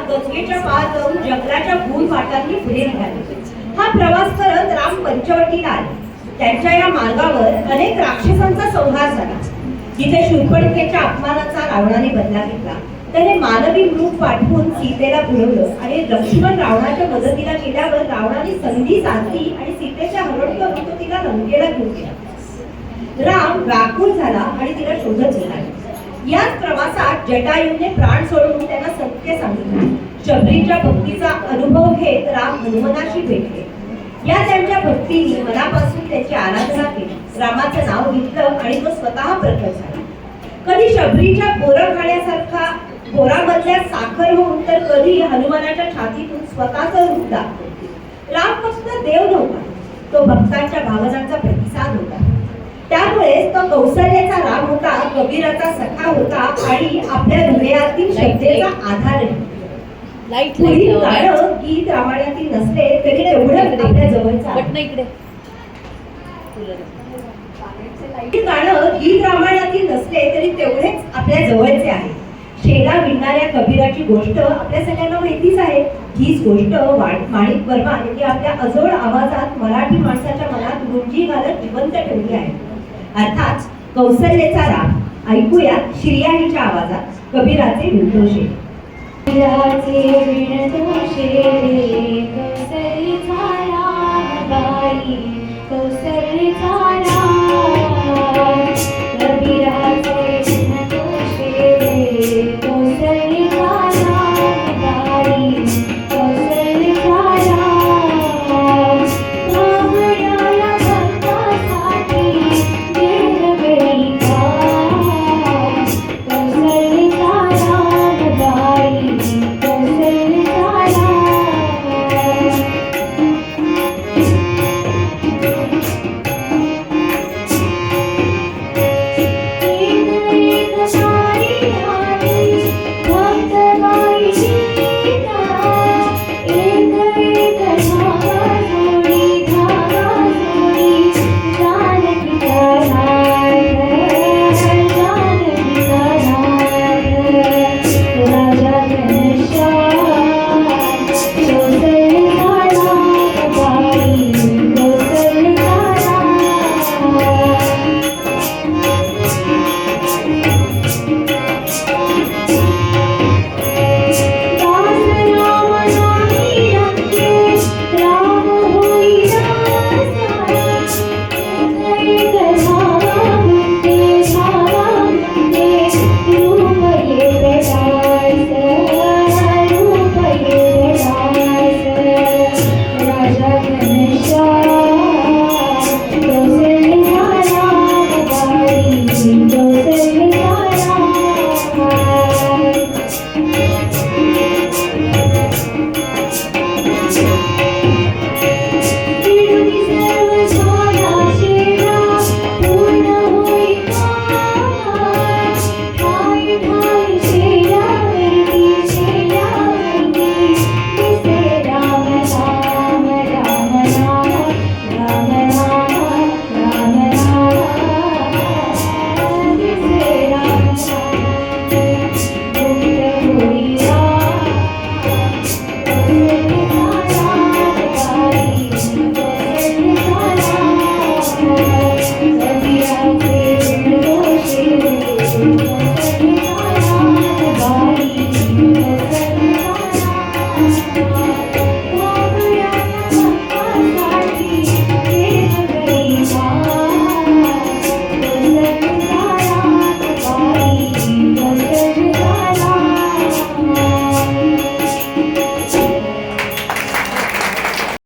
गंगेच्या पार जाऊन जंगलाच्या गूढ वाटांनी पुढे निघाले. हा प्रवास करत राम पंचवटीला आले. त्यांच्या या मार्गावर अनेक राक्षसांचा संहार झाला. जिथे शूर्पणखेच्या अपमानाचा रावणाने बदला घेतला, त्याने मानवी रूप पाठवून सीतेला बोलवलं आणि लक्ष्मण रावणाच्या मदतीला गेल्यावर रावणाने संधी साधली आणि सीतेच्या हरण करून तो तिला लंकेला घेऊन गेला. राम व्याकुळ झाला आणि तिला शोधत गेला. याच प्रवासात जटायूने प्राण सोडून त्यांना सत्य सांगितले. शबरीच्या भक्तीचा अनुभव घेत राम हनुमानाशी भेटले. या त्यांच्या भक्तीने मनापासून त्याची आराधना केली. रामाचं नाव घेतलं आणि तो स्वतः प्रकट झाला. कधी शबरीच्या बोरखाण्यासारखा बोरामधल्या साखर होऊन तर कधी हनुमानाच्या छातीतून स्वतःचं रूप दाखवतो. राम फक्त देव नव्हता, तो भक्तांच्या भावनांचा प्रतिसाद होता. त्यामुळेच तो कौशल्याचा राम होता, कबीराचा सखा होता आणि आपल्या हृदयातील श्रद्धेचा आधारही. पुढील गाणं गीत रामायणातील नसले तरी तेवढं आपल्या जवळचं आहे. गाणं गीत रामायणातील नसले तरी तेवढेच आपल्या जवळचे आहे. शेला विणणाऱ्या कबीराची गोष्ट आपल्या सगळ्यांना माहितीच आहे. हीच गोष्ट माणिक वर्मा यांनी आपल्या अजोड आवाजात मराठी माणसाच्या मनात गुंजी घालत जिवंत ठेवली आहे. अर्थात कौशल्याचा राग ऐकूया श्रिया हिच्या आवाजात कबीराचे विणदोषे. कौशल्याचा राग बाई, कौशल्याचा